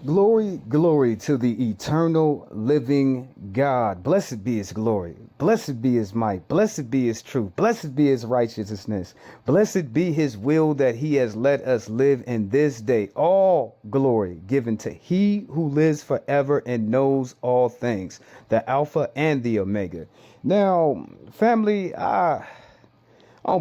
Glory, glory to the eternal living God. Blessed be his glory. Blessed be his might. Blessed be his truth. Blessed be his righteousness. Blessed be his will that he has let us live in this day. All glory given to he who lives forever and knows all things, the Alpha and the Omega. Now, family, on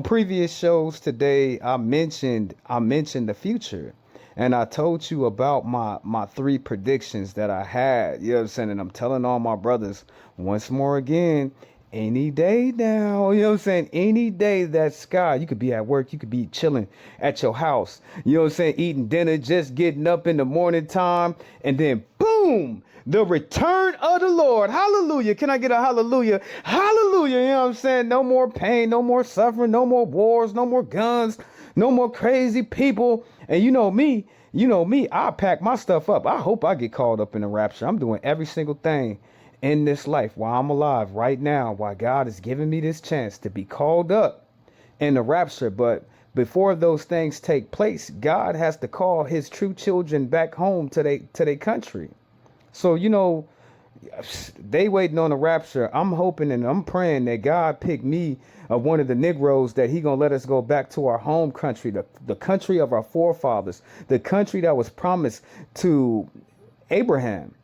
previous shows today, I mentioned the future. And I told you about my three predictions that I had. You know what I'm saying? And I'm telling all my brothers once more again, any day now, you know what I'm saying? Any day that sky, you could be at work, you could be chilling at your house, you know what I'm saying? Eating dinner, just getting up in the morning time, and then boom, the return of the Lord. Hallelujah. Can I get a hallelujah? Hallelujah. You know what I'm saying? No more pain, no more suffering, no more wars, no more guns, no more crazy people. And you know me, I pack my stuff up. I hope I get called up in the rapture. I'm doing every single thing in this life while I'm alive right now, while God is giving me this chance to be called up in the rapture. But before those things take place, God has to call his true children back home to their country. So, they waiting on the rapture. I'm hoping and I'm praying that God pick me one of the Negroes, that he gonna let us go back to our home country, the country of our forefathers, the country that was promised to Abraham,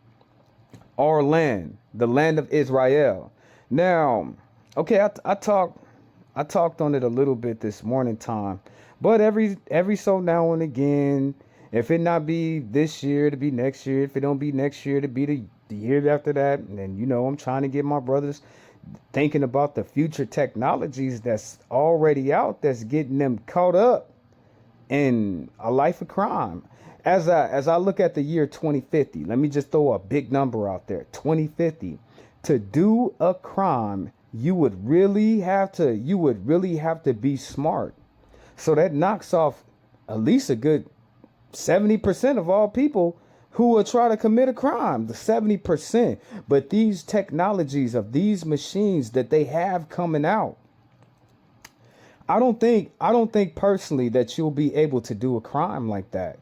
our land, the land of Israel. Now, okay, I talked on it a little bit this morning time, but every so now and again, if it not be this year, to be next year. If it don't be next year, to be the year after that. And then, I'm trying to get my brothers thinking about the future technologies that's already out, that's getting them caught up in a life of crime. As I look at the year 2050, let me just throw a big number out there. 2050. To do a crime, you would really have to be smart. So that knocks off at least a good 70% of all people who will try to commit a crime, the 70%. But these technologies of these machines that they have coming out, I don't think personally that you'll be able to do a crime like that.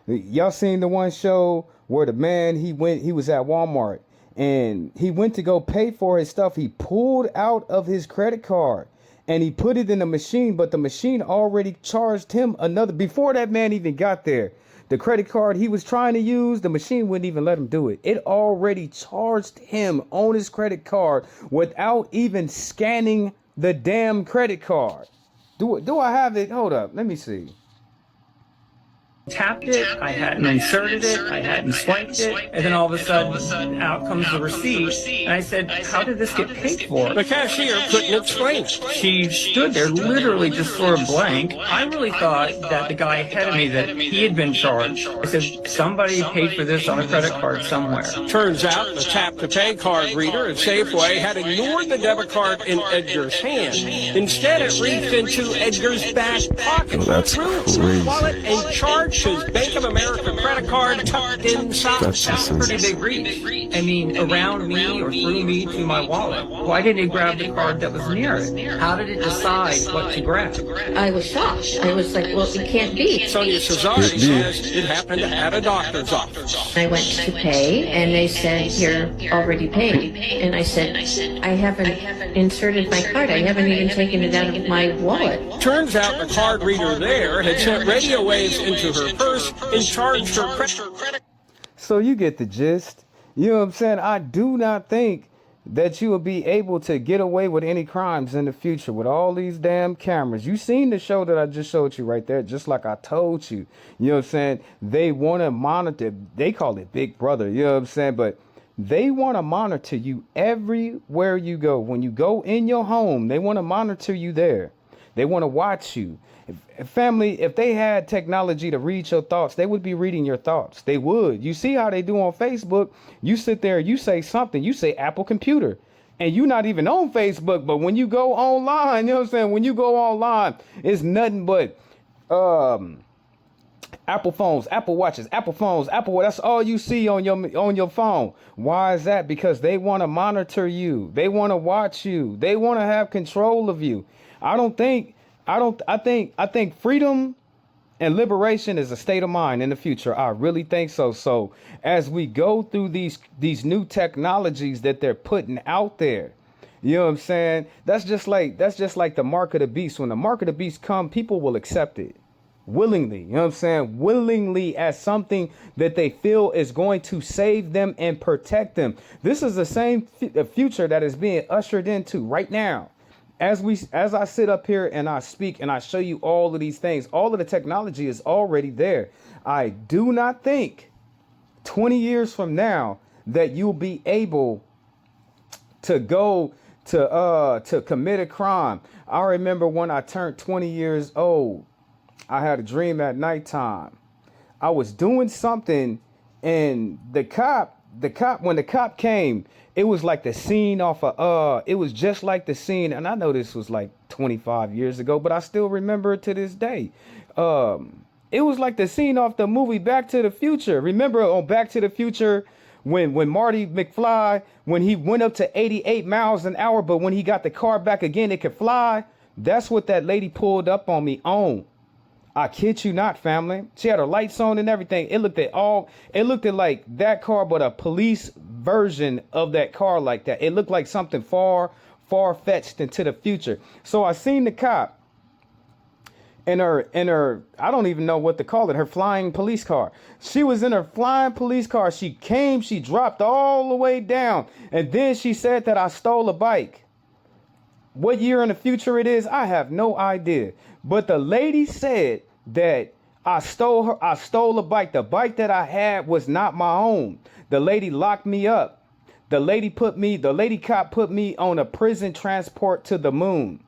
Y'all seen the one show where the man, he was at Walmart and he went to go pay for his stuff. He pulled out of his credit card and he put it in the machine, but the machine already charged him another before that man even got there. The credit card he was trying to use, the machine wouldn't even let him do it. It already charged him on his credit card without even scanning the damn credit card. Do I have it? Hold up. Let me see. Tapped it, I hadn't inserted it, I hadn't swiped it, and then all of a sudden, out comes the receipt, and I said, how did this get paid for? The cashier couldn't explain. She stood there literally just sort of blank. I really thought that the guy ahead of me, that he had been charged. I said, somebody paid for this on a credit card somewhere. Turns out the tap-to-pay card reader at Safeway had ignored the debit card in Edgar's hand. Instead, it reached into Edgar's back pocket, threw his wallet, and charged his Bank of America credit card tucked inside. That's a pretty big reach. I mean, around me or through me to my wallet. Why didn't he grab the card that was near it? How did it decide what to grab? I was shocked. I was like, well, it can't be. Sonia Cesari says it happened at a doctor's office. I went to pay, and they said, you're already paid. And I said, I haven't inserted my card. I haven't even taken it out of my wallet. Turns out the card reader there had sent radio waves into her purse and charged her credit. So you get the gist. You know what I'm saying? I do not think that you will be able to get away with any crimes in the future with all these damn cameras. You seen the show that I just showed you right there, just like I told you. You know what I'm saying? They want to monitor. They call it Big Brother. You know what I'm saying? But they want to monitor you everywhere you go. When you go in your home, they want to monitor you there. They want to watch you. Family, if they had technology to read your thoughts, they would be reading your thoughts. They would. You see how they do on Facebook? You sit there, you say something, you say Apple computer, and you're not even on Facebook. But when you go online, you know what I'm saying? When you go online, it's nothing but Apple phones, Apple watches, Apple phones, Apple. That's all you see on your phone. Why is that? Because they want to monitor you. They want to watch you. They want to have control of you. I think freedom And liberation is a state of mind in the future. I really think so. So as we go through these new technologies that they're putting out there, you know what I'm saying? That's just like the mark of the beast. When the mark of the beast come, people will accept it willingly. You know what I'm saying? Willingly, as something that they feel is going to save them and protect them. This is the same future that is being ushered into right now. As I sit up here and I speak and I show you all of these things, all of the technology is already there. I do not think 20 years from now that you'll be able to go to commit a crime. I remember when I turned 20 years old, I had a dream at nighttime. I was doing something, and when the cop came, it was like the scene it was just like the scene, and I know this was like 25 years ago, but I still remember it to this day. It was like the scene off the movie Back to the Future. Remember on Back to the Future when Marty McFly, when he went up to 88 miles an hour, but when he got the car back again, it could fly? That's what that lady pulled up on me on. I kid you not, family. She had her lights on and everything. It looked at like that car, but a police version of that car like that. It looked like something far fetched into the future. So I seen the cop in her, I don't even know what to call it, her flying police car. She was in her flying police car. She dropped all the way down. And then she said that I stole a bike. What year in the future it is, I have no idea. But the lady said that I stole a bike. The bike that I had was not my own. The lady locked me up. The lady cop put me on a prison transport to the moon.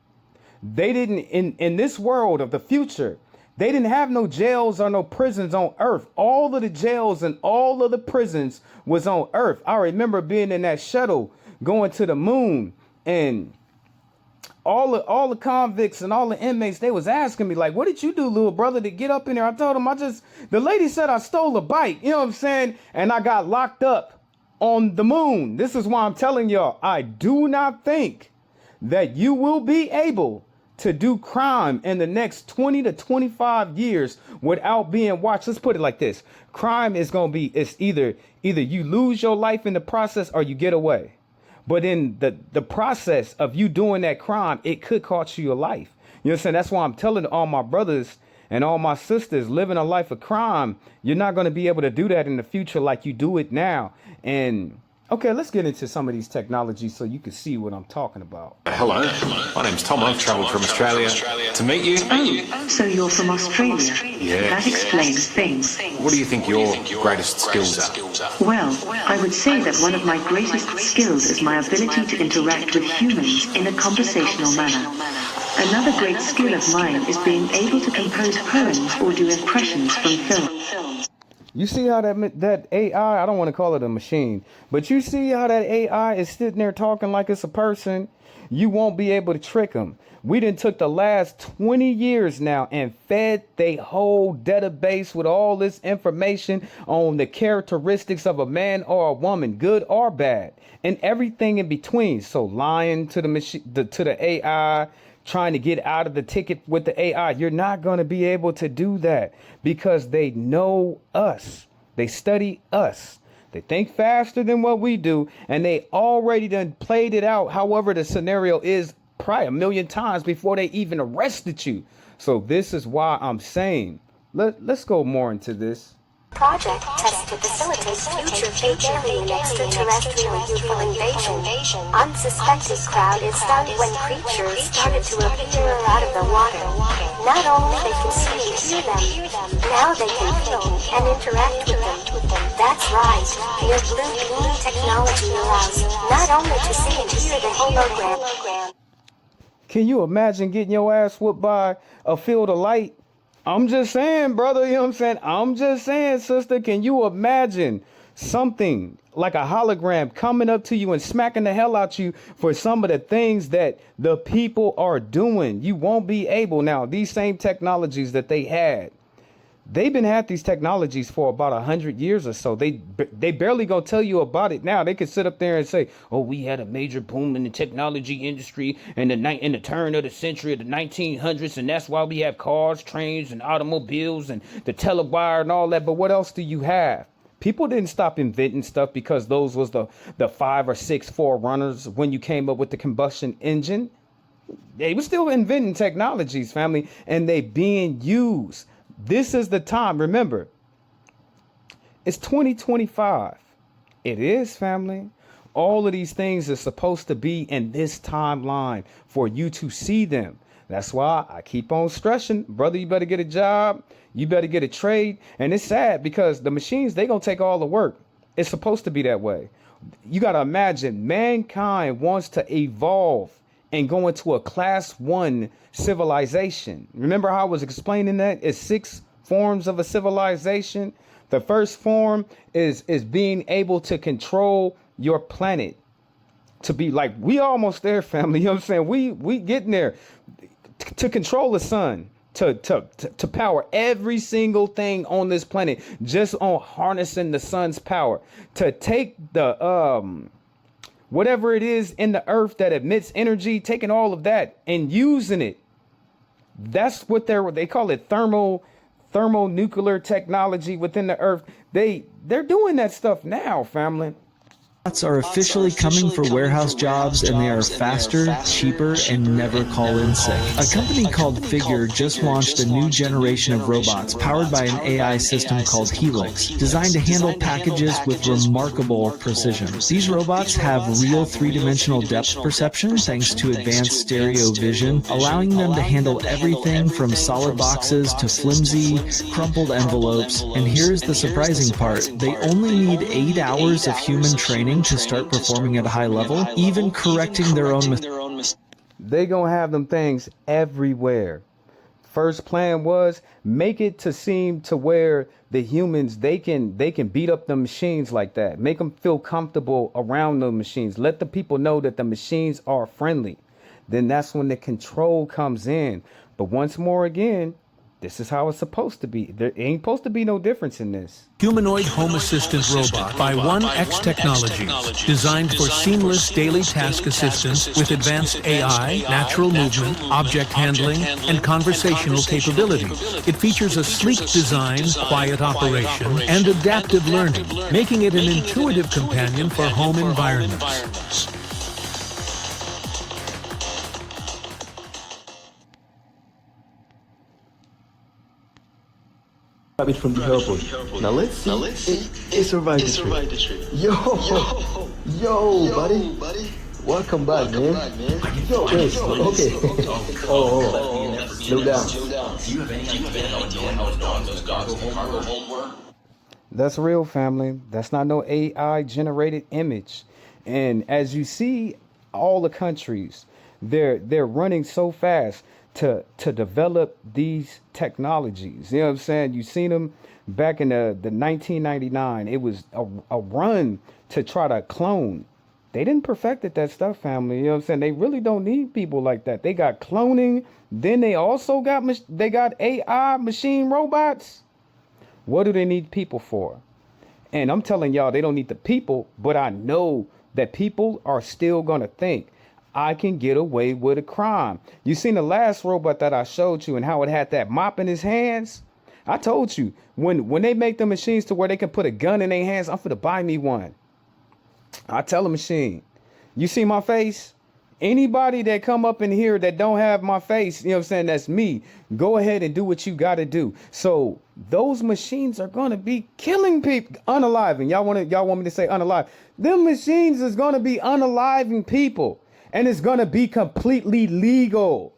They didn't, in this world of the future, they didn't have no jails or no prisons on Earth. All of the jails and all of the prisons was on Earth. I remember being in that shuttle going to the moon, and all the convicts and all the inmates, they was asking me, like, what did you do, little brother, to get up in there? I told them the lady said I stole a bike, you know what I'm saying? And I got locked up on the moon. This is why I'm telling y'all, I do not think that you will be able to do crime in the next 20 to 25 years without being watched. Let's put it like this. Crime is going to be, it's either you lose your life in the process or you get away. But in the process of you doing that crime, it could cost you your life. You know what I'm saying? That's why I'm telling all my brothers and all my sisters, living a life of crime, you're not going to be able to do that in the future like you do it now. And okay, let's get into some of these technologies so you can see what I'm talking about. Hello, my name's Tom. I've travelled from Australia to meet you. Oh, so you're from Australia? Yeah. That explains things. What do you think your greatest skills are? Well, I would say that one of my greatest skills is my ability to interact with humans in a conversational manner. Another great skill of mine is being able to compose poems or do impressions from film. You see how that AI, I don't want to call it a machine, but you see how that AI is sitting there talking like it's a person? You won't be able to trick them. We done took the last 20 years now and fed they whole database with all this information on the characteristics of a man or a woman, good or bad, and everything in between. So lying to the machine, to the AI, trying to get out of the ticket with the AI. You're not going to be able to do that because they know us. They study us. They think faster than what we do, and they already done played it out. However, the scenario is probably 1 million times before they even arrested you. So this is why I'm saying, let's go more into this. Project test to facilitate future alien extraterrestrial UFO invasion. Unsuspected crowd is stunned when creatures started to appear out of the water. Not only they can see and hear them, now they can feel and interact with them. That's right, your blue beam technology allows not only to see and hear the hologram. Can you imagine getting your ass whooped by a field of light? I'm just saying, brother, you know what I'm saying? I'm just saying, sister, can you imagine something like a hologram coming up to you and smacking the hell out you for some of the things that the people are doing? You won't be able now. These same technologies that they had, They've been had these technologies for about 100 years or so. They barely gonna tell you about it now. They could sit up there and say, "Oh, we had a major boom in the technology industry in the turn of the century of the 1900s, and that's why we have cars, trains, and automobiles, and the telewire and all that." But what else do you have? People didn't stop inventing stuff because those was the 5 or 6 forerunners when you came up with the combustion engine. They were still inventing technologies, family, and they being used. This is the time. Remember, it's 2025. It is, family. All of these things are supposed to be in this timeline for you to see them. That's why I keep on stressing, brother, you better get a job. You better get a trade. And it's sad because the machines, they going to take all the work. It's supposed to be that way. You got to imagine mankind wants to evolve and go into a class 1 civilization. Remember how I was explaining that? It's 6 forms of a civilization. The first form is being able to control your planet. To be like, we almost there, family. You know what I'm saying? We getting there. To control the sun, to power every single thing on this planet, just on harnessing the sun's power, to take the whatever it is in the earth that emits energy, taking all of that and using it. That's what they call it, thermonuclear technology within the earth. They're doing that stuff now, family. Robots are officially coming for warehouse jobs, and they are faster, cheaper, and never call in sick. A company called Figure just launched a new generation of robots powered by an AI system called Helix, designed to handle packages with remarkable precision. These robots have real 3-dimensional depth perception thanks to advanced stereo vision, allowing them to handle everything from solid boxes to flimsy, crumpled envelopes. And here's the surprising part. They only need 8 hours of human training to start performing at a high level, even correcting their own mistakes. They gonna have them things everywhere. First plan was make it to seem to where the humans, they can beat up the machines like that. Make them feel comfortable around the machines. Let the people know that the machines are friendly. Then that's when the control comes in. But once more again, this is how it's supposed to be. There ain't supposed to be no difference in this. Humanoid Home Assistant Robot by 1X Technologies, designed for seamless daily task assistance with advanced AI, natural movement, object handling, and conversational capabilities. It features a sleek design, quiet operation, and adaptive learning, making it an intuitive companion for home environments. Rabbit from the airport. Now let's see. It survived the trip. Yo, buddy. Welcome back, man. Yo, wait, okay. Slow down. Do you have any idea how those dogs cargo home work? That's real, family. That's not no AI generated image. And as you see, all the countries, they're running so fast to develop these technologies. You know what I'm saying? You seen them back in the 1999. It was a run to try to clone. They didn't perfect that stuff, family. You know what I'm saying? They really don't need people like that. They got cloning. Then they also got AI machine robots. What do they need people for? And I'm telling y'all, they don't need the people, but I know that people are still going to think, I can get away with a crime. You seen the last robot that I showed you and how it had that mop in his hands? I told you, when they make the machines to where they can put a gun in their hands, I'm finna buy me one. I tell a machine, you see my face? Anybody that come up in here that don't have my face, you know what I'm saying, that's me. Go ahead and do what you got to do. So those machines are going to be killing people, unaliving. Y'all want me to say unalive? Them machines is going to be unaliving people. And it's going to be completely legal.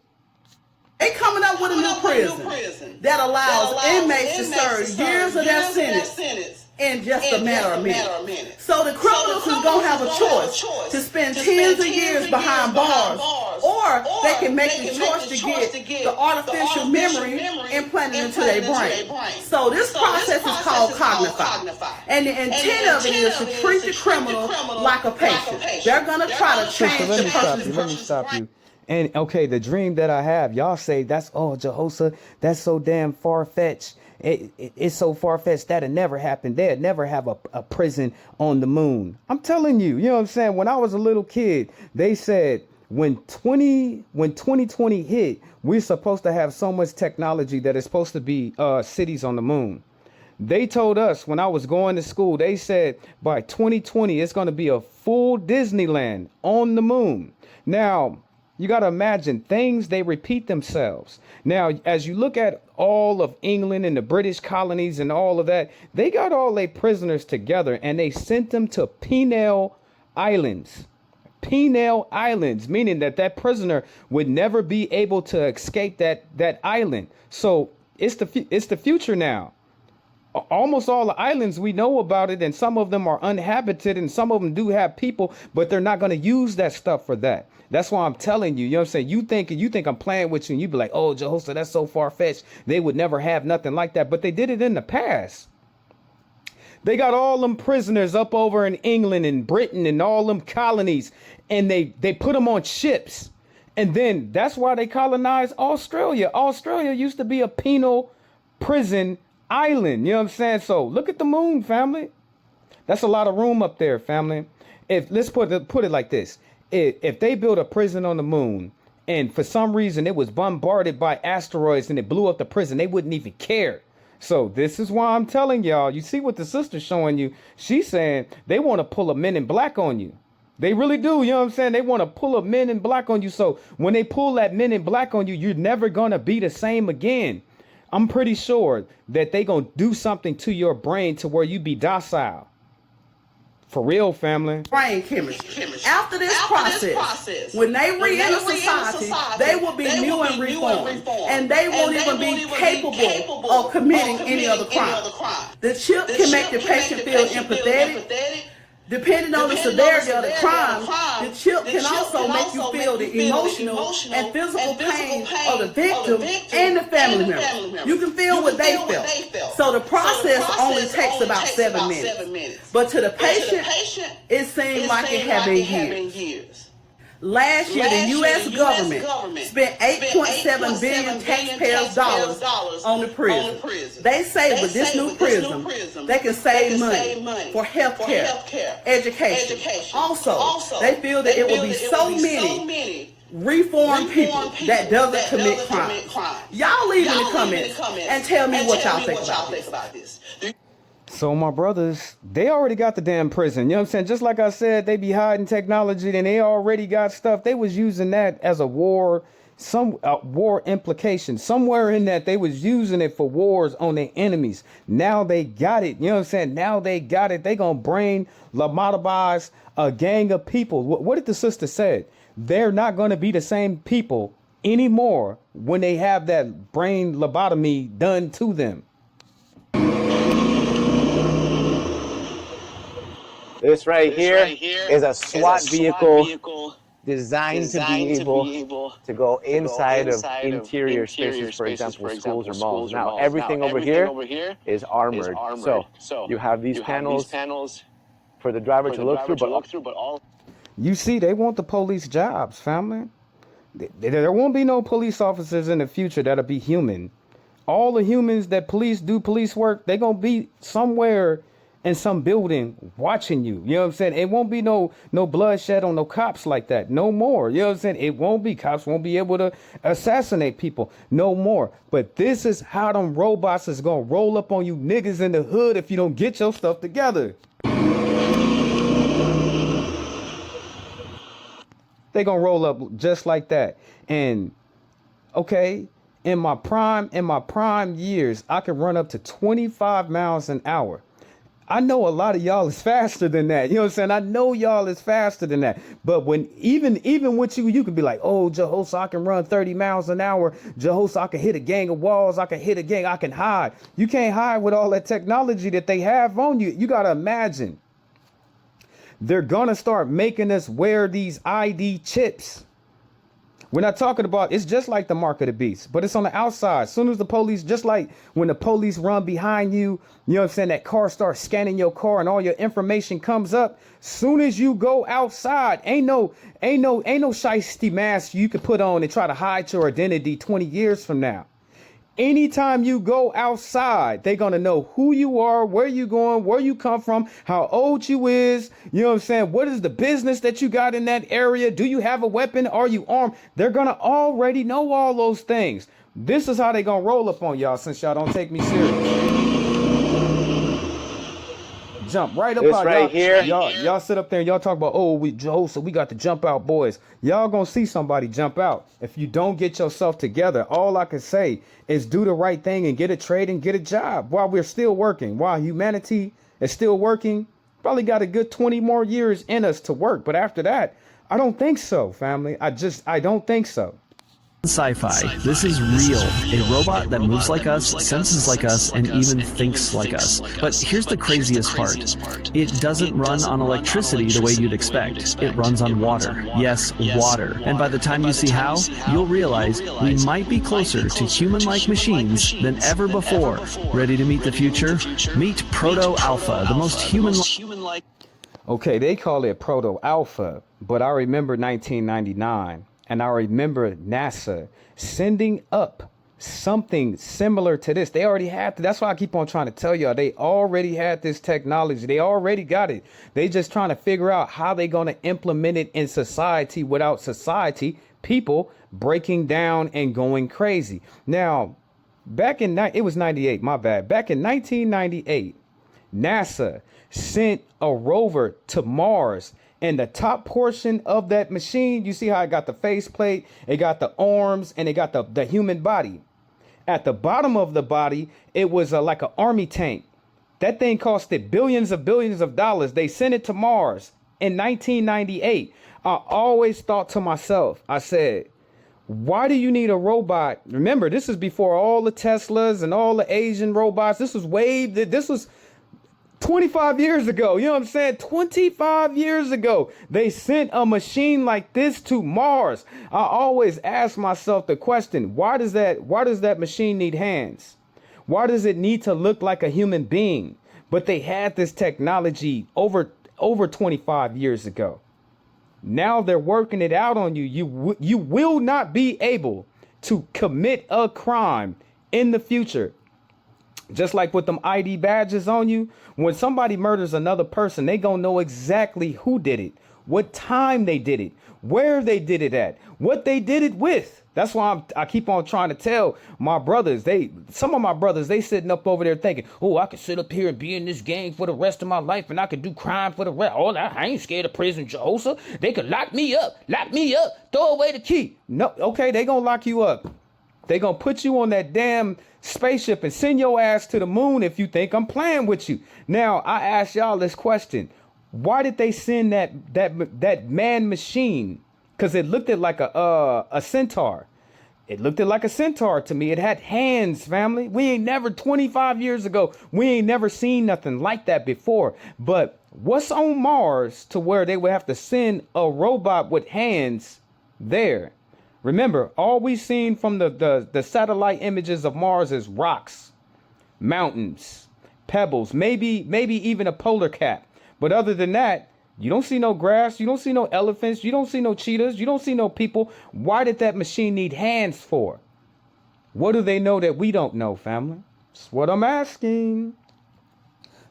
They coming up with a new prison that allows inmates to serve years of their sentence in just a matter of minutes. So the criminals is going to have a choice to spend tens of years behind bars, or they can make the choice to get the artificial memory implanted into their brain. So this process is called Cognify. And the intent of it is to treat the criminal like a patient. They're going to try to change the person's brain. Let me stop you. And okay, the dream that I have, y'all say that's, oh, Jehosa, that's so damn far-fetched. It's so far-fetched that'll never happen. They'd never have a prison on the moon. I'm telling you, you know what I'm saying? When I was a little kid, they said when 2020 hit, we're supposed to have so much technology that it's supposed to be cities on the moon. They told us when I was going to school, they said by 2020, it's going to be a full Disneyland on the moon. Now, you got to imagine things, they repeat themselves. Now, as you look at all of England and the British colonies and all of that, they got all their prisoners together and they sent them to penal islands. Penal islands, meaning that prisoner would never be able to escape that island. So it's the future now. Almost all the islands we know about it, and some of them are uninhabited and some of them do have people, but they're not going to use that stuff for that. That's why I'm telling you, you know what I'm saying? You think I'm playing with you and you be like, oh, Jehoshaphat, that's so far-fetched. They would never have nothing like that. But they did it in the past. They got all them prisoners up over in England and Britain and all them colonies, and they put them on ships. And then that's why they colonized Australia. Australia used to be a penal prison island. You know what I'm saying? So look at the moon, family. That's a lot of room up there, family. Let's put it like this. If they built a prison on the moon and for some reason it was bombarded by asteroids and it blew up the prison, they wouldn't even care. So this is why I'm telling y'all, you see what the sister's showing you. She's saying they want to pull a Men in Black on you. They really do. You know what I'm saying? They want to pull a Men in Black on you. So when they pull that Men in Black on you, you're never going to be the same again. I'm pretty sure that they going to do something to your brain to where you be docile. For real, family. Brain chemistry. After this process, when they re-enter society, they will be new and reformed. And they won't even be capable of committing any other crime. The chip can make the patient feel empathetic. Depending on the severity of the crime, the chip can also make you feel the emotional and physical pain of the victim and the family member. You can feel what they felt. So the process only takes about 7 minutes. But to the patient, it seemed like it had been years. Last year, the U.S. government spent $8.7 billion taxpayers' dollars on the prison. They say with this new prison, they can save money for health care, education. Also, they feel that it will be so many reformed people that doesn't commit crime. Y'all leave in the comments and tell me what y'all think about this. So my brothers, they already got the damn prison. You know what I'm saying? Just like I said, they be hiding technology and they already got stuff. They was using that as a war, some war implication. Somewhere in that they was using it for wars on their enemies. Now they got it. You know what I'm saying? Now they got it. They gonna brain lobotomize a gang of people. What did the sister say? They're not gonna be the same people anymore when they have that brain lobotomy done to them. This right here is a SWAT vehicle designed to be able to go inside of interior spaces, for example, schools or malls. Now, everything over here is armored. So you have these panels for the driver to look through, but all... You see, they want the police jobs, family. There won't be no police officers in the future that'll be human. All the humans that police work, they're going to be somewhere in some building watching you. You know what I'm saying? It won't be no bloodshed on no cops like that. No more. You know what I'm saying? It won't be. Cops won't be able to assassinate people. No more. But this is how them robots is going to roll up on you niggas in the hood if you don't get your stuff together. They going to roll up just like that. And okay, in my prime years, I could run up to 25 miles an hour. I know a lot of y'all is faster than that. You know what I'm saying? I know y'all is faster than that. But when even with you can be like, oh, Jehoshaphat, I can run 30 miles an hour. Jehoshaphat, I can hit a gang of walls. I can hit a gang. I can hide. You can't hide with all that technology that they have on you. You got to imagine. They're going to start making us wear these ID chips. We're not talking about, it's just like the mark of the beast, but it's on the outside. As soon as the police, just like when the police run behind you, you know what I'm saying, that car starts scanning your car and all your information comes up. Soon as you go outside, ain't no shiesty mask you could put on and try to hide your identity 20 years from now. anytime you go outside, they're going to know who you are, where you going, where you come from, how old you is. You know what I'm saying? What is the business that you got in that area? Do you have a weapon? Are you armed? They're going to already know all those things. This is how they going to roll up on y'all since y'all don't take me serious. Jump right up out right here. Y'all sit up there and y'all talk about, oh, we got the jump out boys. Y'all gonna see somebody jump out. If you don't get yourself together, all I can say is do the right thing and get a trade and get a job while we're still working. While humanity is still working, probably got a good 20 more years in us to work. But after that, I don't think so, family. I don't think so. Sci-fi. This is real. A robot that moves like us, senses like us, and even thinks like us. But here's the craziest part. It doesn't run on electricity the way you'd expect. It runs on water. Yes, water. And by the time you see how, you'll realize we might be closer to human-like machines than ever before. Ready to meet the future? Meet Proto-Alpha, the most human-like... Okay, they call it Proto-Alpha, but I remember 1999. And I remember NASA sending up something similar to this. They already had to. That's why I keep on trying to tell y'all. They already had this technology. They already got it. They just trying to figure out how they going to implement it in society without society, people breaking down and going crazy. Now, it was 98, my bad. Back in 1998, NASA sent a rover to Mars. And the top portion of that machine, you see how it got the faceplate, it got the arms, and it got the human body. At the bottom of the body, it was like an army tank. That thing costed billions of dollars. They sent it to Mars in 1998. I always thought to myself, I said, why do you need a robot? Remember, this is before all the Teslas and all the Asian robots. This was 25 years ago, you know what I'm saying? 25 years ago, they sent a machine like this to Mars. I always ask myself the question, why does that machine need hands? Why does it need to look like a human being? But they had this technology over 25 years ago. Now they're working it out on you. You will not be able to commit a crime in the future. Just like with them ID badges on you, when somebody murders another person, they gonna know exactly who did it, what time they did it, where they did it at, what they did it with. That's why I keep on trying to tell my brothers, some of my brothers, they sitting up over there thinking, oh, I could sit up here and be in this gang for the rest of my life and I could do crime for the rest. Oh, I ain't scared of prison, Jehoshaphat. They could lock me up, throw away the key. No, okay, they gonna lock you up. They gonna put you on that damn spaceship and send your ass to the moon if you think I'm playing with you. Now, I ask y'all this question. Why did they send that man machine? Because it looked like a centaur. It looked like a centaur to me. It had hands, family. We ain't never, 25 years ago, we ain't never seen nothing like that before. But what's on Mars to where they would have to send a robot with hands there? Remember, all we've seen from the satellite images of Mars is rocks, mountains, pebbles, maybe even a polar cap. But other than that, you don't see no grass, you don't see no elephants, you don't see no cheetahs, you don't see no people. Why did that machine need hands for? What do they know that we don't know, family? That's what I'm asking.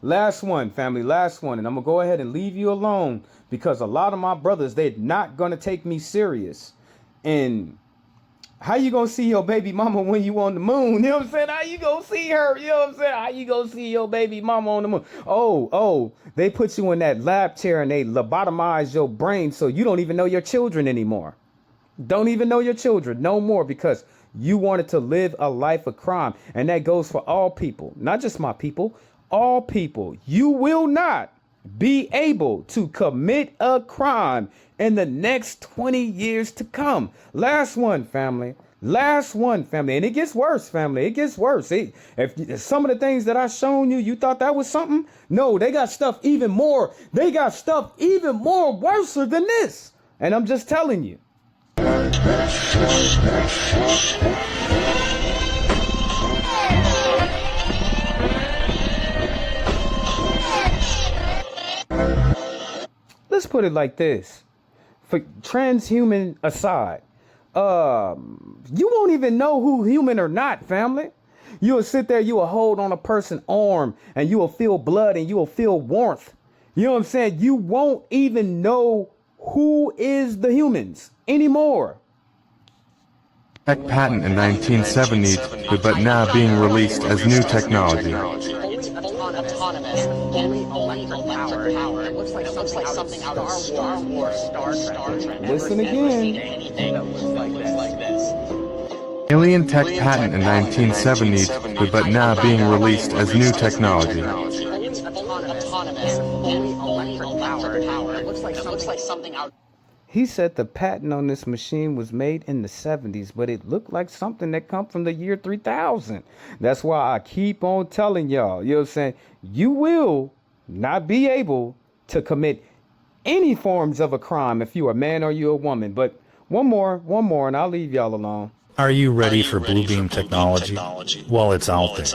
Last one, family, last one. And I'm going to go ahead and leave you alone because a lot of my brothers, they're not going to take me serious. And how you gonna see your baby mama when you on the moon? You know what I'm saying? How you gonna see her? You know what I'm saying? How you gonna see your baby mama on the moon? Oh, they put you in that lab chair and they lobotomize your brain so you don't even know your children anymore. Don't even know your children no more because you wanted to live a life of crime. And that goes for all people, not just my people, all people. You will not be able to commit a crime in the next 20 years to come. Last one, family. Last one, family. And it gets worse, family. It gets worse. If some of the things that I shown you, you thought that was something? No, they got stuff even more. They got stuff even more worse than this. And I'm just telling you. Let's put it like this. For transhuman aside, you won't even know who human or not, family. You will sit there, you will hold on a person's arm and you will feel blood and you will feel warmth. You know what I'm saying? You won't even know who is the humans anymore. Tech patent in 1970, but now being released as new technology. Listen again. Alien tech patent in 1970, but now being released as new technology. He said the patent on this machine was made in the 70s, but it looked like something that come from the year 3000. That's why I keep on telling y'all, you know what I'm saying? You will not be able to commit any forms of a crime if you're a man or you're a woman. But one more, and I'll leave y'all alone. Are you ready for Blue Beam technology? Well, it's out there.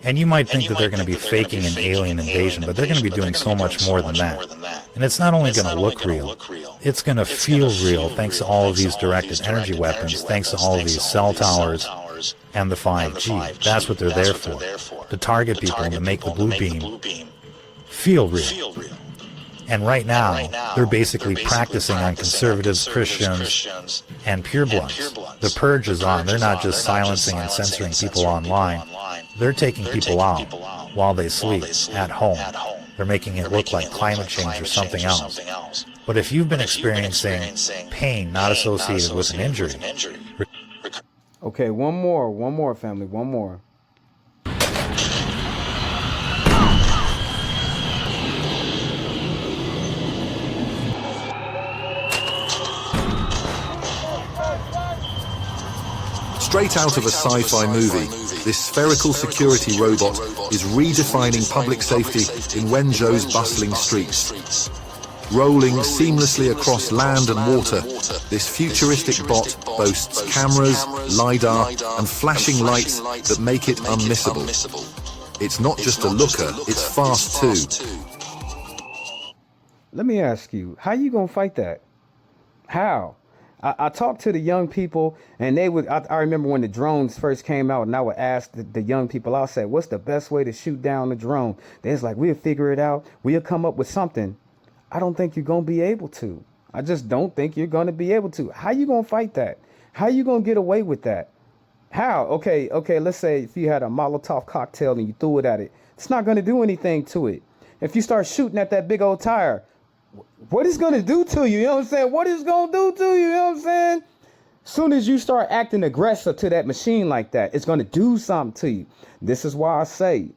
And you might think that they're going to be faking an alien invasion, but they're going to be doing so much more than that. And it's not only going to look real, it's going to feel real thanks to all of these directed energy weapons, thanks to all of these cell towers and the 5G. That's what they're there for, to target people and to make the Blue Beam feel real. And right now, they're basically practicing on conservatives, Christians, and purebloods. The purge is on. They're not just silencing and censoring people online. They're taking people out while they sleep at home. They're making it look like climate change or something else. But if you've been experiencing pain not associated with an injury... Okay, one more, family, one more. Straight out of a sci-fi movie, this spherical security robot is redefining public safety in Wenzhou's bustling streets. Rolling seamlessly across land and water, this futuristic bot boasts cameras, LiDAR, and flashing lights that make it unmissable. It's not just a looker, it's fast too. Let me ask you, how you gonna fight that? How? I talked to the young people, and they would. I remember when the drones first came out, and I would ask the young people. I said, "What's the best way to shoot down the drone?" They was like, "We'll figure it out. We'll come up with something." I don't think you're gonna be able to. I just don't think you're gonna be able to. How you gonna fight that? How you gonna get away with that? How? Okay. Let's say if you had a Molotov cocktail and you threw it at it, it's not gonna do anything to it. If you start shooting at that big old tire, what it's going to do to you, you know what I'm saying? What it's going to do to you, you know what I'm saying? Soon as you start acting aggressive to that machine like that, it's going to do something to you. This is why I say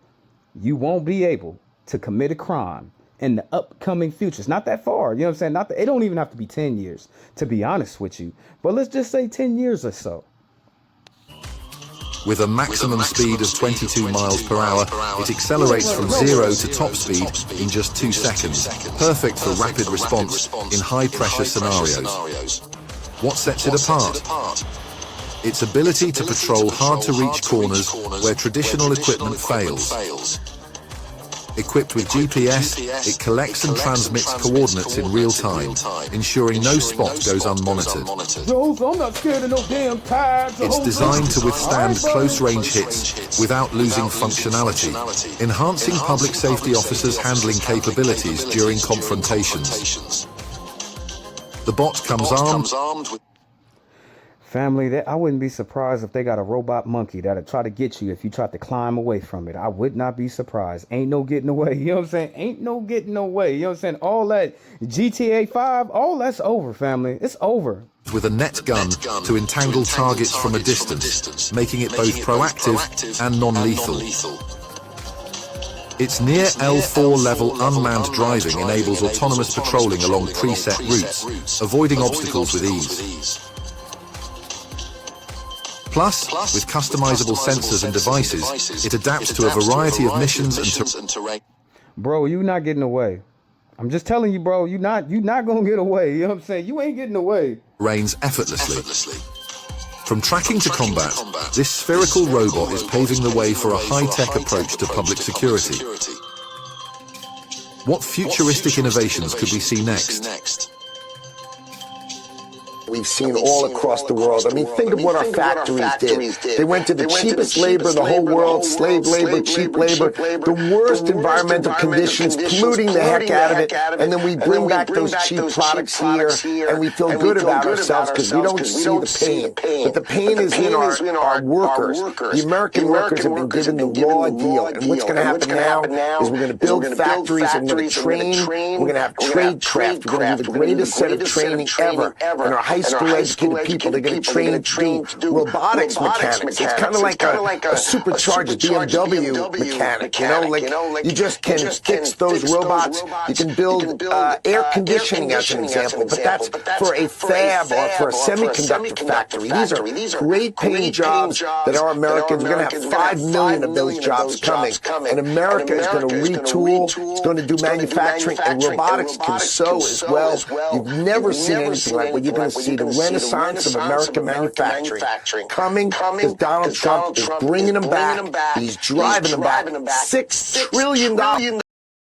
you won't be able to commit a crime in the upcoming future. It's not that far, you know what I'm saying? It don't even have to be 10 years, to be honest with you. But let's just say 10 years or so. With a maximum speed of 22 miles per hour, it accelerates from 0 to top speed in just 2 seconds, perfect for rapid response in high-pressure scenarios. What sets it apart? Its ability to patrol hard-to-reach corners where traditional equipment fails. Equipped with GPS, it collects and transmits coordinates in real time, ensuring no spot goes unmonitored. It's designed to withstand close-range hits without losing functionality, enhancing public safety officers' handling capabilities during confrontations. The bot comes armed with... Family, I wouldn't be surprised if they got a robot monkey that'll try to get you if you try to climb away from it. I would not be surprised. Ain't no getting away. You know what I'm saying? Ain't no getting away. You know what I'm saying? All that GTA 5, all that's over, family. It's over. With a net gun to entangle targets from a distance, making it both proactive and non-lethal. Its near L4 level unmanned driving enables autonomous patrolling along preset routes, avoiding obstacles with ease. Plus, with customizable sensors and devices, it adapts to a variety of missions and terrain. Bro, you not getting away. I'm just telling you, bro, you not gonna get away. You know what I'm saying? You ain't getting away. Reigns effortlessly. From tracking to combat, this spherical robot is paving the way for a high-tech approach to public security. What futuristic innovations could we see next? we've seen all across the world. I mean, think of what our factories did. They went to the cheapest labor in the whole world, slave labor, cheap labor, the worst environmental conditions, polluting the heck out of it, and then we bring back those cheap products here, and we feel good about ourselves because we don't see the pain. But the pain is in our workers. The American workers have been given the raw deal, and what's going to happen now is we're going to build factories, and we're going to train, we're going to have tradecraft, we're going to do the greatest set of training ever, and our high school educated people, they're going to train to do robotics mechanics. It's kind of like a supercharged BMW mechanic, you know, like you just can fix those robots. You can build air conditioning as an example, but that's for a fab or for a semiconductor factory. These are great paying jobs that are Americans. We're going to have 5 million of those jobs coming, and America is going to retool, it's going to do manufacturing, and robotics can sew as well. You've never seen anything like what you're going to see, the renaissance of American manufacturing coming because Donald Trump is bringing them back. He's driving them back. $6 trillion